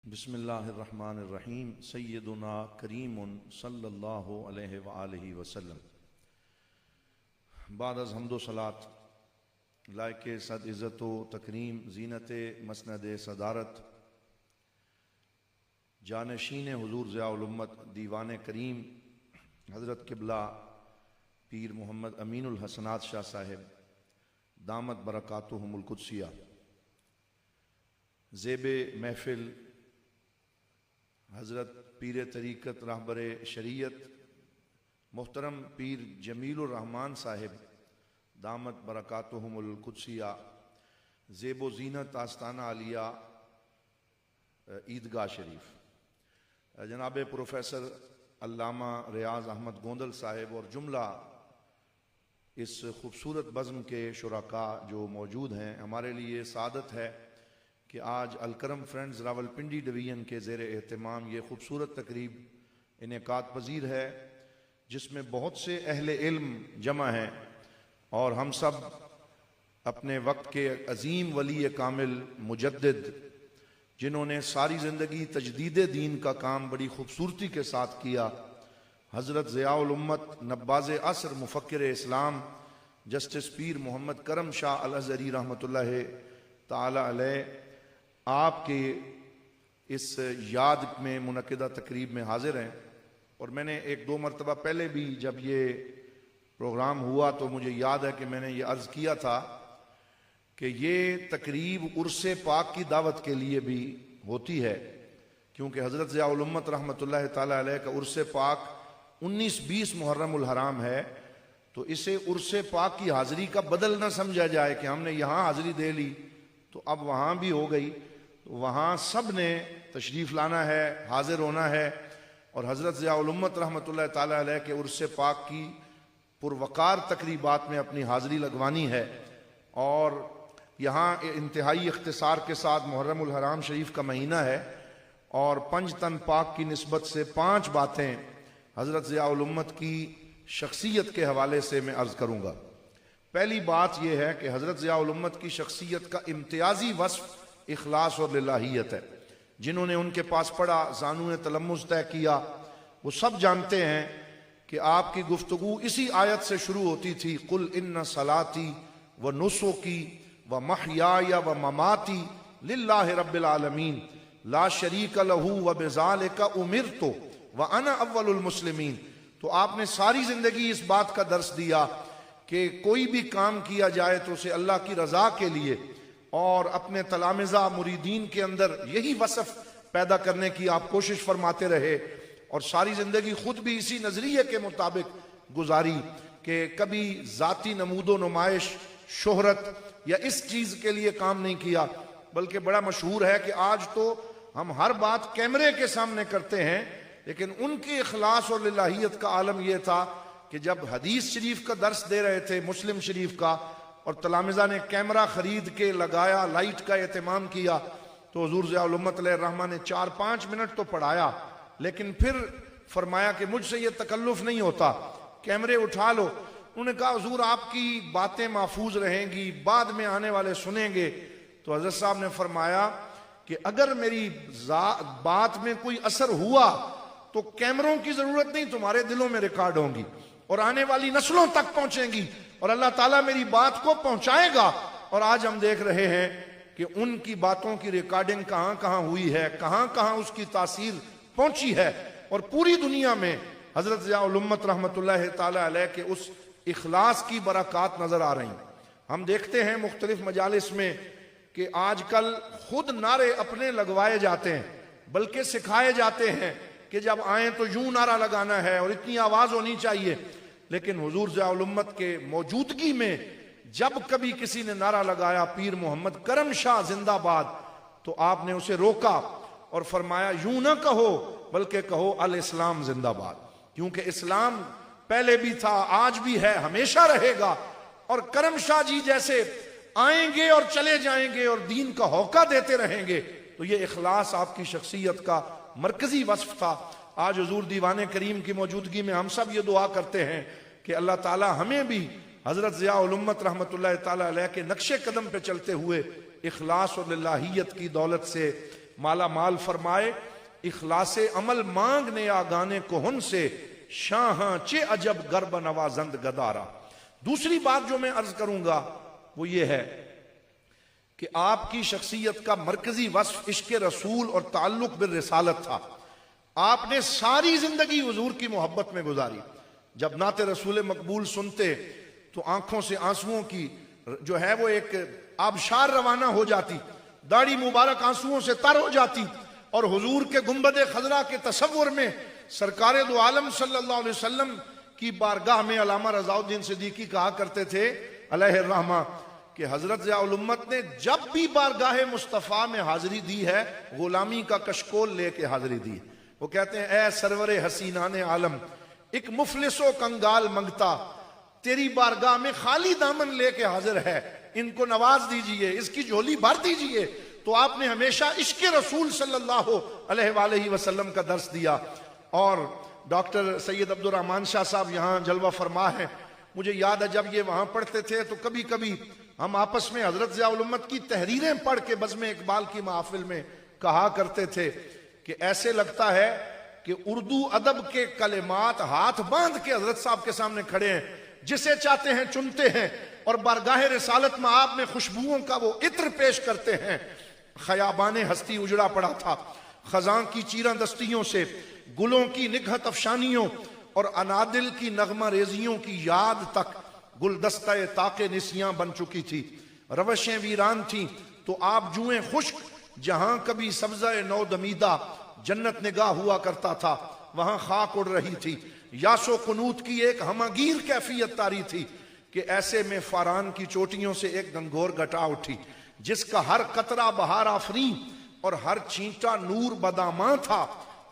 बिस्मिल्लाहिर्रहमानिर्रहीम। सय्यदुना करीमुन सल्लल्लाहु अलैहि वआलिहि वसल्लम। बाद अज़ हम्दो सलात लायके सद इज़्ज़त व तकरीम ज़ीनत मसनद सदारत जानशीन हुज़ूर ज़ियाउल उम्मत दीवान करीम हज़रत क़िबला पीर मोहम्मद अमीनुल हसनात शाह साहिब दामत बरकातुहुमुल कुद्सिया ज़ेबे महफ़िल हज़रत पीर तरीक़त रहबर शरीयत मोहतरम पीर जमीलुर रहमान साहिब दामत बरकातुहुमुल कुद्सिया ज़ेबो ज़ीनत आस्ताना आलिया ईदगाह शरीफ जनाब प्रोफेसर अल्लामा रियाज़ अहमद गोंदल साहिब और जुमला इस खूबसूरत बज़्म के शुरका जो मौजूद हैं, हमारे लिए सादत है कि आज अलकरम फ्रेंड्स रावलपिंडी डिवीज़न के ज़ेर एहतमाम ये खूबसूरत तकरीब इनेकात पजीर है, जिसमें बहुत से अहले इल्म जमा हैं और हम सब अपने वक्त के अजीम वली कामिल मुजद्दिद जिन्होंने सारी ज़िंदगी तजदीद दीन का काम बड़ी खूबसूरती के साथ किया, हज़रत ज़ियाउल उम्मत नब्बाज़ असर मुफ़क्किर इस्लाम जस्टिस पीर मोहम्मद करम शाह अल अज़हरी रहमतुल्लाह ताला अलैह आपके इस याद में मुनक़िदा तकरीब में हाजिर हैं। और मैंने एक दो मरतबा पहले भी जब ये प्रोग्राम हुआ तो मुझे याद है कि मैंने ये अर्ज़ किया था कि ये तकरीब उर्से पाक की दावत के लिए भी होती है, क्योंकि हज़रत ज़ियाउल उम्मत रहमतुल्लाह ताला अलैह का उर्से पाक 19-20 मुहर्रमुल हराम है। तो इसे उर्से पाक की हाज़िरी का बदल न समझा जाए कि हमने यहाँ हाज़िरी दे ली तो अब वहाँ भी हो गई। तो वहाँ सब ने तशरीफ़ लाना है, हाजिर होना है और हज़रत ज़ियाउल उम्मत रहमतुल्लाह ताला अलैह के उर्से पाक की पुरवकार तकरीबात में अपनी हाज़िरी लगवानी है। और यहाँ इंतहाई इख्तिसार के साथ मुहर्रमुल हराम शरीफ का महीना है और पंज तन पाक की निस्बत से 5 बातें हज़रत ज़ियाउल उम्मत की शख्सियत के हवाले से मैं अर्ज़ करूँगा। पहली बात यह है कि हज़रत ज़ियाउल उम्मत की शख्सियत का इम्तियाजी वस्फ़ इखलास और लिल्लाहियत है। जिन्होंने उनके पास पढ़ा, ज़ानुए तलम्मुज़ तय किया, वो सब जानते हैं कि आपकी गुफ्तगू इसी आयत से शुरू होती थी, कुल इन्ना सलाती व नुसुकी व महयाया व ममाती लिल्लाहि रब्बिल आलमीन ला शरीक लहू व बिज़ालिका उमिरतु व अना अव्वलुल मुस्लिमीन। तो आपने सारी जिंदगी इस बात का दर्स दिया कि कोई भी काम किया जाए तो उसे अल्लाह की रजा के लिए और अपने तलामिज़ा मुरीदीन के अंदर यही वसफ़ पैदा करने की आप कोशिश फरमाते रहे और सारी ज़िंदगी खुद भी इसी नज़रिए के मुताबिक गुजारी कि कभी ज़ाती नमूदो नुमाइश, शोहरत या इस चीज़ के लिए काम नहीं किया। बल्कि बड़ा मशहूर है कि आज तो हम हर बात कैमरे के सामने करते हैं, लेकिन उनके इखलास और लिल्लाहियत का आलम यह था कि जब हदीस शरीफ का दर्स दे रहे थे, मुस्लिम शरीफ का, और तलामिज़ा ने कैमरा खरीद के लगाया, लाइट का एहतमाम किया, तो हुज़ूर ज़ियाउल उम्मत अलैहिर्रहमान ने 4-5 मिनट तो पढ़ाया, लेकिन फिर फरमाया कि मुझसे ये तकल्लुफ़ नहीं होता, कैमरे उठा लो। उन्होंने कहा हुज़ूर आपकी बातें महफूज रहेंगी, बाद में आने वाले सुनेंगे। तो हज़रत साहब ने फरमाया कि अगर मेरी बात में कोई असर हुआ तो कैमरों की ज़रूरत नहीं, तुम्हारे दिलों में रिकॉर्ड होंगी और आने वाली नस्लों तक पहुंचेंगी और अल्लाह ताला मेरी बात को पहुंचाएगा। और आज हम देख रहे हैं कि उनकी बातों की रिकॉर्डिंग कहां कहां हुई है, कहां कहां उसकी तासीर पहुंची है और पूरी दुनिया में हज़रत ज़ियाउल उम्मत रहमतुल्लाह ताला अलैह के उस इखलास की बरक़ात नजर आ रही। हम देखते हैं मुख्तलिफ मजालिस में कि आजकल खुद नारे अपने लगवाए जाते हैं, बल्कि सिखाए जाते हैं कि जब आए तो यूं नारा लगाना है और इतनी आवाज होनी चाहिए। लेकिन हुजूर ज़ियाउल उम्मत के मौजूदगी में जब कभी किसी ने नारा लगाया पीर मोहम्मद करम शाह जिंदाबाद, तो आपने उसे रोका और फरमाया यूं ना कहो बल्कि कहो अल इस्लाम जिंदाबाद, क्योंकि इस्लाम पहले भी था, आज भी है, हमेशा रहेगा। और करम शाह जी जैसे आएंगे और चले जाएंगे और दीन का होका देते रहेंगे। तो ये इखलास आपकी शख्सियत का मरकजी वस्फ था। आज हुजूर दीवाने करीम की मौजूदगी में हम सब ये दुआ करते हैं कि अल्लाह ताला हमें भी हज़रत ज़ियाउल उम्मत रहमतुल्लाह ताला अलैह के नक्शे कदम पे चलते हुए इखलास और लिल्लाहियत की दौलत से माला माल फरमाए, इखलासे अमल मांगने आगाने कोहन से, शाह चे अजब गर्ब नवाजंद गदारा। दूसरी बात जो मैं अर्ज करूंगा वो ये है कि आपकी शख्सियत का मरकजी वस्फ इश्क रसूल और ताल्लुक बिल रिसालत था। आपने सारी जिंदगी हुजूर की मोहब्बत में गुजारी। जब नाते रसूल मकबूल सुनते तो आंखों से आंसुओं की जो है वो एक आबशार रवाना हो जाती, दाढ़ी मुबारक आंसुओं से तर हो जाती, और हुजूर के गुंबद खजरा के तसव्वुर में सरकारे दो आलम सल्लल्लाहु अलैहि वसल्लम की बारगाह में अल्लामा रज़ाउद्दीन सिद्दीकी कहा करते थे अलैहिर्रहमा कि हजरत ज़ियाउल उम्मत ने जब भी बारगाह मुस्तफ़ा में हाजिरी दी है, गुलामी का कशकोल लेके हाजिरी दी। वो कहते हैं, ए सरवरे हसीनाने आलम, एक मुफलिसो कंगाल मंगता तेरी बारगाह में खाली दामन लेके हाजिर है, इनको नवाज दीजिए, इसकी झोली भर दीजिए। तो आपने हमेशा इश्क रसूल सल्लल्लाहु अलैहि वसल्लम का दर्स दिया। और डॉक्टर सैयद अब्दुल रहमान शाह साहब यहाँ जलवा फरमा है, मुझे याद है जब ये वहां पढ़ते थे तो कभी कभी हम आपस में हजरत ज़ियाउल उम्मत की तहरीरें पढ़ के बज़्म इकबाल की महफिल में कहा करते थे कि ऐसे लगता है कि उर्दू अदब के कलिमात हाथ बांध के हजरत साहब के सामने खड़े हैं, जिसे चाहते हैं चुनते हैं और बारगाह रिसालत में आप में खुशबुओं का वो इत्र पेश करते हैं। खयाबाने हस्ती उजड़ा पड़ा था, खजां की चीरा दस्तियों से, गुलों की निगहत अफशानियों और अनादिल की नगमा रेजियों की याद तक गुलदस्ता ताके निसियां बन चुकी थी। रवशें वीरान थी तो आप जुएं खुश्क, जहां कभी सब्जा नौ दमीदा जन्नत निगाह हुआ करता था, वहां खाक उड़ रही थी। यासो कुनूत की एक हमागीर कैफियत तारी थी कि ऐसे में फारान की चोटियों से एक गंगोर घटा उठी, जिसका हर कतरा बहार आफरी और हर छींटा नूर बदामा था।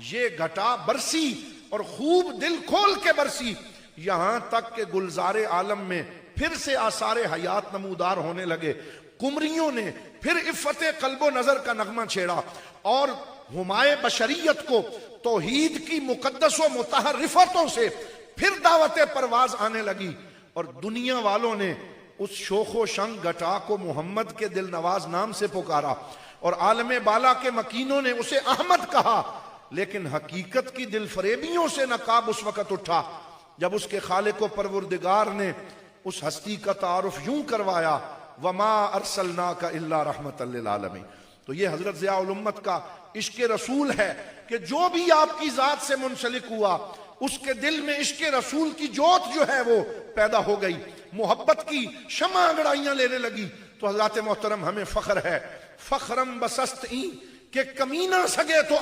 ये घटा बरसी और खूब दिल खोल के बरसी, यहां तक के गुलजारे आलम में फिर से आसारे हयात नमूदार होने लगे। कुमरियों ने फिर इफ़्फ़ते कल्बो नजर का नगमा छेड़ा और हुमाए बशरियत को तौहीद की मुकद्दस व मुतहर्रिफतों से फिर दावत परवाज आने लगी। और दुनिया वालों ने उस शोखो शंग घटा को मोहम्मद के दिल नवाज नाम से पुकारा और आलम बाला के मकीनों ने उसे अहमद कहा। लेकिन हकीकत की दिल फरेबियों से नकाब उस वक़्त उठा जब उसके खालिक व परवरदिगार ने उस हस्ती का तारुफ यूं करवाया, वमा अरसलना का इल्ला रहमतल लिल आलमीन। तो ये हजरत ज़ियाउल उम्मत का इश्क रसूल है कि जो भी आपकी जात से मुंसलिक हुआ उसके दिल में इश्क रसूल की जोत जो है वो पैदा हो गई, मोहब्बत की शमा अंगड़ाइयां लेने लगी। तो हज़रत मोहतरम हमें फख्र है, फख्रम बसस्त ई के कमीना सगे तो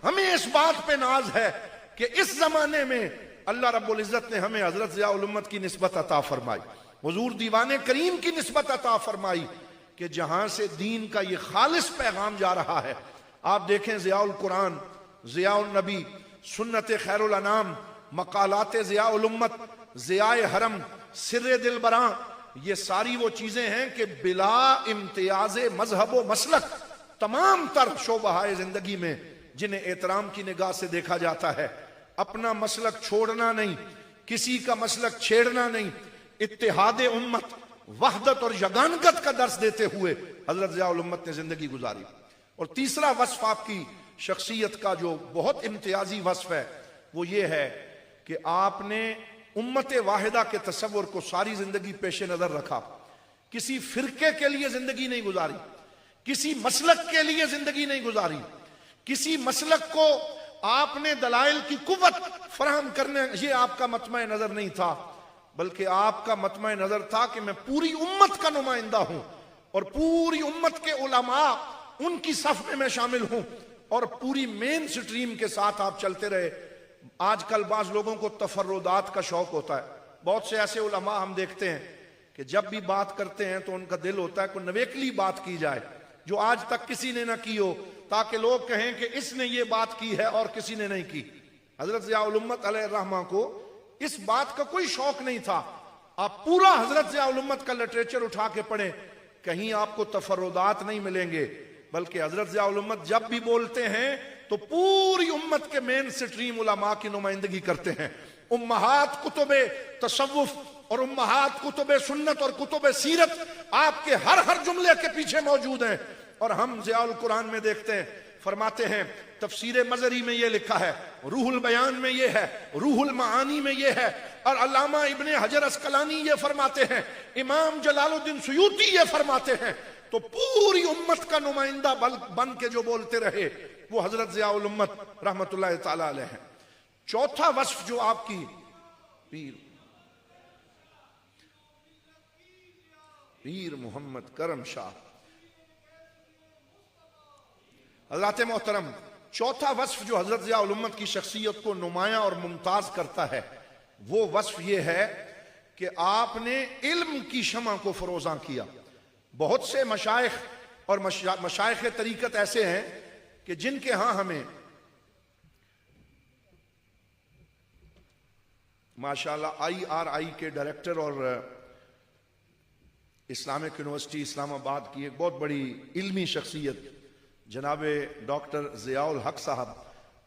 हमें इस बात पे नाज है कि इस जमाने में अल्लाह रब्बुल इज्जत ने हमें हजरत ज़ियाउल उम्मत की निस्बत अता फरमाई, हुजूर दीवाने करीम की निस्बत अता फरमाई कि जहां से दीन का ये खालिस पैगाम जा रहा है। आप देखें ज़ियाउल कुरान, ज़ियाउल नबी, सुन्नत खैरुल अनाम, मकालात ज़ियाउल उम्मत, ज़ियाए हरम, सिर्रे दिलबरा, ये सारी वो चीजें हैं कि बिला इम्तियाज मजहब व मसलक तमाम तर शोबहाए जिंदगी में जिन्हें एहतराम की निगाह से देखा जाता है। अपना मसलक छोड़ना नहीं, किसी का मसलक छेड़ना नहीं, इत्तेहादे उम्मत, वहदत और यगानगत का दर्स देते हुए हजरत ज़ियाउल उम्मत ने जिंदगी गुजारी। और तीसरा वस्फ आपकी शख्सियत का जो बहुत इम्तियाजी वस्फ है वो ये है कि आपने उम्मत वाहिदा के तसव्वुर को सारी जिंदगी पेश नजर रखा। किसी फिरके के लिए जिंदगी नहीं गुजारी, किसी मसलक के लिए जिंदगी नहीं गुजारी, किसी मसलक को आपने दलाइल की कुव्वत फराहम करने ये आपका मतमा नजर नहीं था, बल्कि आपका मतमा नजर था कि मैं पूरी उम्मत का नुमाइंदा हूं और पूरी उम्मत के उलमा उनकी सफ में मैं शामिल हूं और पूरी मेन स्ट्रीम के साथ आप चलते रहे। आजकल बाज लोगों को तफर्रुदात का शौक होता है। बहुत से ऐसे उलमा हम देखते हैं कि जब भी बात करते हैं तो उनका दिल होता है कोई नवेकली बात की जाए जो आज तक किसी ने ना की हो, ताकि लोग कहें कि इसने ये बात की है और किसी ने नहीं की। हजरत ज़ियाउल उम्मत अलैहिर्रहमा को इस बात का कोई शौक नहीं था। आप पूरा हजरत ज़ियाउल उम्मत का लिटरेचर उठा के पढ़ें, कहीं आपको तफर्रुदात नहीं मिलेंगे, बल्कि हजरत ज़ियाउल उम्मत जब भी बोलते हैं तो पूरी उम्मत के मेन स्ट्रीम उलमा की नुमाइंदगी करते हैं। उम्महात कुतुबे तसव्वुफ और उम्महात कुतुबे सुन्नत और कुतुबे सीरत आपके हर जुमले के पीछे मौजूद हैं। और हम ज़ियाउल कुरान में देखते हैं फरमाते हैं तफसीर मजरी में ये लिखा है, रूहुल बयान में ये है, रूहुल मानी में ये है, और अल्लामा इब्ने हजर अस्कलानी ये फरमाते हैं, इमाम जलालुद्दीन सुयूती ये फरमाते हैं। तो पूरी उम्मत का नुमाइंदा बन के जो बोलते रहे वो हजरत ज़ियाउल उम्मत रहमतुल्लाह ताला अलैह हैं। चौथा वस्फ जो आपकी पीर मोहम्मद करम शाह हज़रात मोहतरम, चौथा वस्फ जो हजरत ज़ियाउल उम्मत की शख्सियत को नुमाया और मुमताज करता है वो वस्फ ये है कि आपने इल्म की शमा को फरोज़ां किया। बहुत से मशाइख और मशाइख तरीकत ऐसे हैं कि जिनके यहां हमें माशाल्लाह IRI के डायरेक्टर और इस्लामिक यूनिवर्सिटी इस्लामाबाद की एक बहुत बड़ी इल्मी शख्सियत जनाब डॉक्टर ज़ियाउल हक साहब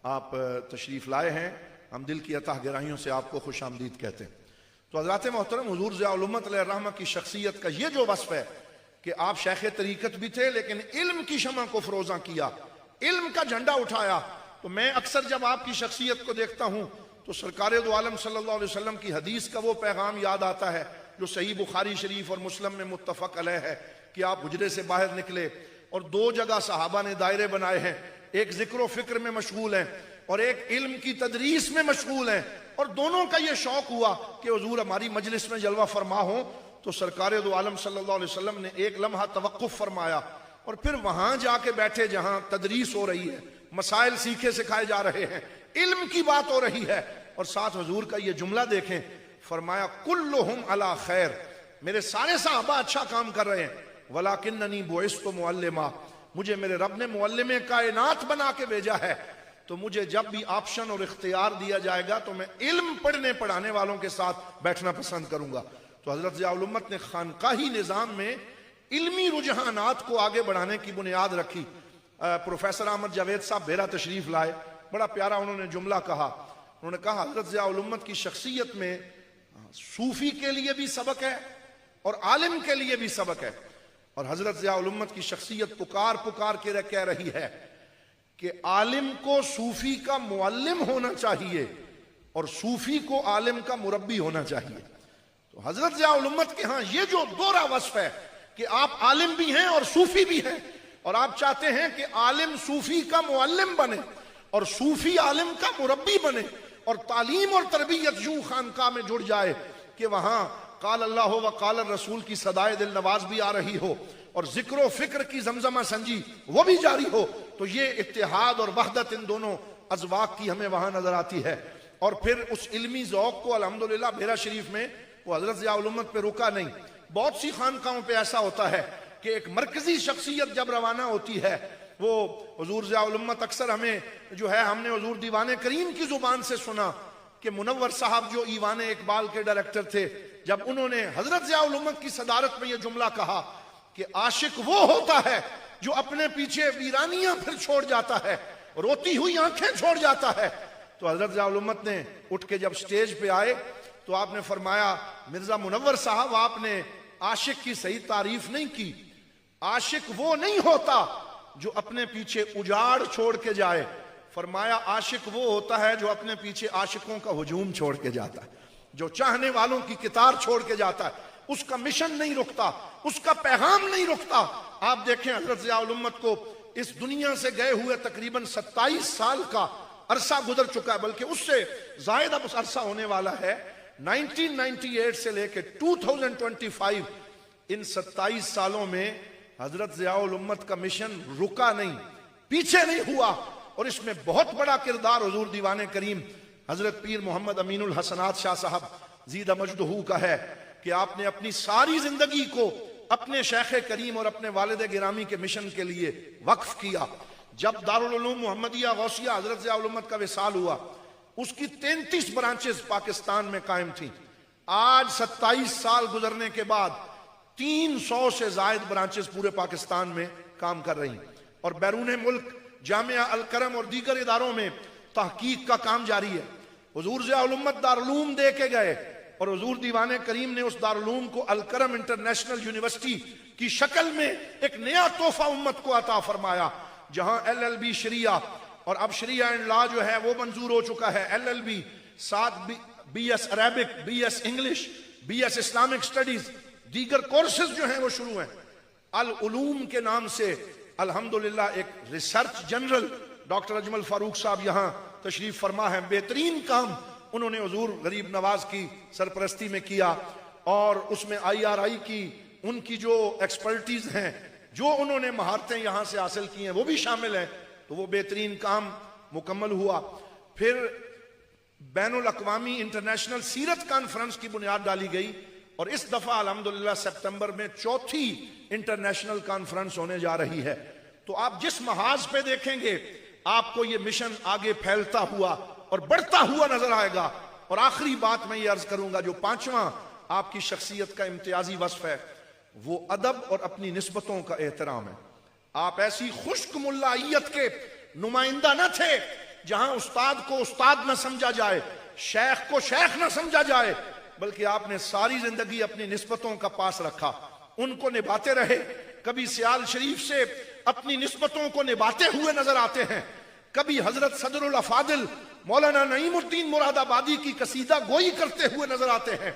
आप तशरीफ़ लाए हैं। हम दिल की अताह गहराइयों से आपको खुश आमदीद कहते हैं। तो हज़रात मोहतरम, हुज़ूर ज़ियाउल उम्मत अलैहिर्रहमा की शख्सियत का ये जो वस्फ है कि आप शेख तरीकत भी थे लेकिन इल्म की शमा को फरोज़ां किया, इल्म का झंडा उठाया। तो मैं अक्सर जब आपकी शख्सियत को देखता हूं तो सरकार दो आलम सल्लल्लाहु अलैहि वसल्लम की हदीस का वो पैगाम याद आता है जो सही बुखारी शरीफ और मुस्लिम में मुत्तफक अलैह है कि आप हुजरे से बाहर निकले और दो जगह सहाबा ने दायरे बनाए हैं, एक जिक्र फिक्र में मशगूल हैं और एक इल्म की तदरीस में मशगूल हैं, और दोनों का ये शौक हुआ कि हुजूर हमारी मजलिस में जलवा फरमा हो। तो सरकार दो आलम सल्लल्लाहु अलैहि वसल्लम ने एक लम्हा तवक्कुफ फरमाया और फिर वहां जाके बैठे जहां तदरीस हो रही है, मसाइल सीखे सिखाए जा रहे हैं, इल्म की बात हो रही है, और साथ हुजूर का ये जुमला देखें, फरमाया कुल्लुहुम अला खैर, मेरे सारे सहाबा अच्छा काम कर रहे हैं, वलाकिन्ननी बुइस्तु मुअल्लिमा, मुझे मेरे रब ने मुअल्लिमे कायनात बना के भेजा है। तो मुझे जब भी ऑप्शन और इख्तियार दिया जाएगा तो मैं इल्म पढ़ने पढ़ाने वालों के साथ बैठना पसंद करूंगा। तो हजरत ज़ियाउल उम्मत ने खानकाही निज़ाम में इल्मी रुझानात को आगे बढ़ाने की बुनियाद रखी। प्रोफेसर अहमद जावेद साहब बेरा तशरीफ लाए, बड़ा प्यारा उन्होंने जुमला कहा। उन्होंने कहा हजरत ज़ियाउल उम्मत की शख्सियत में सूफी के लिए भी सबक है और आलिम के लिए भी सबक है। और हजरत ज़ियाउल उम्मत की शख्सियत पुकार पुकार के कह रही है कि आलिम को सूफी का मुअल्लिम होना चाहिए और सूफी को आलिम का मुरब्बी होना चाहिए। तो हजरत ज़ियाउल उम्मत के यहां ये जो दोहरा वस्फ है कि आप आलिम भी हैं और सूफी भी हैं, और आप चाहते हैं कि आलिम सूफी का मुअल्लिम बने और सूफी आलिम का मुरब्बी बने, और तालीम और तरबियत यूं खानकाह में जुड़ जाए कि वहां काल अल्लाह व काल रसूल की सदाए दिल नवाज भी आ रही हो और जिक्र फिक्र की जमजमा संजी वो भी जारी हो। तो ये इत्तेहाद और वहदत इन दोनों अज़वाक की हमें वहां नजर आती है। और फिर उस इल्मी ज़ौक़ को अल्हम्दुलिल्लाह बेरा शरीफ में वो हजरत ज़ियाउल उम्मत पे रुका नहीं। बहुत सी खानकाहों पे ऐसा होता है कि एक मरकजी शख्सियत जब रवाना होती है, वो हुजूर ज़ियाउल उम्मत अक्सर हमें जो है, हमने हुजूर दीवाने करीम की जुबान से सुना कि मुनव्वर साहब जो ईवान इकबाल के डायरेक्टर थे, जब उन्होंने हजरत ज़ियाउल उम्मत की सदारत में यह जुमला कहा कि आशिक वो होता है जो अपने पीछे वीरानियां फिर छोड़ जाता है, रोती हुई आंखें छोड़ जाता है। तो हजरत ज़ियाउल उम्मत ने उठ के जब स्टेज पे आए तो आपने फरमाया, मिर्जा मुनव्वर साहब आपने आशिक की सही तारीफ नहीं की। आशिक वो नहीं होता जो अपने पीछे उजाड़ छोड़ के जाए, फरमाया आशिक वो होता है जो अपने पीछे आशिकों का हुजूम छोड़ के जाता है, जो चाहने वालों की कितार छोड़ के जाता है, उसका मिशन नहीं रुकता, उसका पैगाम नहीं रुकता। आप देखें हजरत ज़ियाउल उम्मत को इस दुनिया से गए हुए तकरीबन 27 साल का अरसा गुजर चुका है, बल्कि उससे जायद अब अरसा होने वाला है। 1998 से लेकर 2025 इन 27 सालों में हजरत ज़ियाउल उम्मत का मिशन रुका नहीं, पीछे नहीं हुआ, और इसमें बहुत बड़ा किरदार हुजूर दीवाने करीम हजरत पीर मोहम्मद अमीनुल हसनात शाह साहब जीदा मजदहू का है कि आपने अपनी सारी जिंदगी को अपने शेख करीम और अपने वालिद गिरामी के मिशन के लिए वक्फ किया। जब दारुल उलूम मोहम्मदिया गौसिया हजरत ज़ियाउल उम्मत का विसाल हुआ, उसकी 33 ब्रांचेस पाकिस्तान में कायम थी। आज 27 साल गुजरने के बाद 300 से जायद ब्रांचेस पूरे पाकिस्तान में काम कर रही, और बैरून मुल्क जामिया अल करम और दीगर इदारों में तहकीक का काम जारी है। हुजूर ज़ियाउल उम्मत दारुल दे के गए और हुजूर दीवाने करीम ने उस दारुल को अल करम इंटरनेशनल यूनिवर्सिटी की शक्ल में एक नया तोहफा उम्मत को अता फरमाया। जहां LLB शरिया और अब शरिया एंड लॉ जो है वो मंजूर हो चुका है, LLB, साथ BS Arabic, BS English, BS Islamic studies, दीगर कोर्सेज जो हैं वो शुरू हैं। अल उलूम के नाम से अल्हम्दुलिल्लाह एक research general doctor Ajmal Farooq साहब यहाँ तशरीफ फरमा है, बेहतरीन काम उन्होंने हुजूर गरीब नवाज की सरपरस्ती में किया और उसमें IRI की उनकी जो एक्सपर्टीज हैं, जो उन्होंने महारतें यहाँ से हासिल की हैं वो भी शामिल हैं, तो वो बेहतरीन काम मुकम्मल हुआ। फिर बैनुल अक़वामी इंटरनेशनल सीरत कॉन्फ्रेंस की बुनियाद डाली गई और इस दफा अल्हम्दुलिल्लाह सितंबर में चौथी इंटरनेशनल कॉन्फ्रेंस होने जा रही है। तो आप जिस महाज पे देखेंगे आपको ये मिशन आगे फैलता हुआ और बढ़ता हुआ नजर आएगा। और आखिरी बात मैं ये अर्ज करूंगा, जो पांचवा आपकी शख्सियत का इम्तियाजी वस्फ है वो अदब और अपनी निस्बतों का एहतराम है। आप ऐसी खुश्क मुल्लाइयत के नुमाइंदा न थे जहां उस्ताद को उस्ताद न समझा जाए, शेख को शेख न समझा जाए, बल्कि आपने सारी जिंदगी अपनी निस्बतों का पास रखा, उनको निभाते रहे। कभी सियाल शरीफ से अपनी निस्बतों को निभाते हुए नजर आते हैं, कभी हजरत सदरुल अफादिल मौलाना नईमुद्दीन मुरादाबादी की कसीदा गोई करते हुए नजर आते हैं,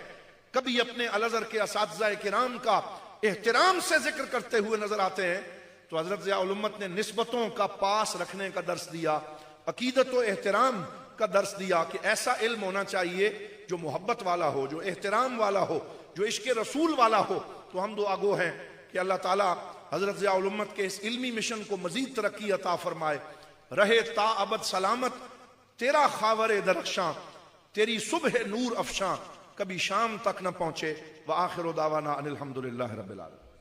कभी अपने अल अज़हर के असातिज़ा किराम का एहतराम से जिक्र करते हुए नजर आते हैं। तो हजरत ज़ियाउल उम्मत ने निस्बतों का पास रखने का दर्स दिया, अकीदत व एहतराम का दर्स दिया कि ऐसा इल्म होना चाहिए जो मोहब्बत वाला हो, जो एहतराम वाला हो, जो इश्क़ रसूल वाला हो। तो हम दुआ गो हैं कि अल्लाह ताला हजरत ज़ियाउल उम्मत के इस इल्मी मिशन को मजीद तरक्की अता फरमाए। रहे ता अबद सलामत तेरा खावर दरख्शां, तेरी सुबह नूर अफशां, कभी शाम तक न पहुंचे। व आखिर दावाना अनिल हम्दुलिल्लाहि रब्बिल आलमीन।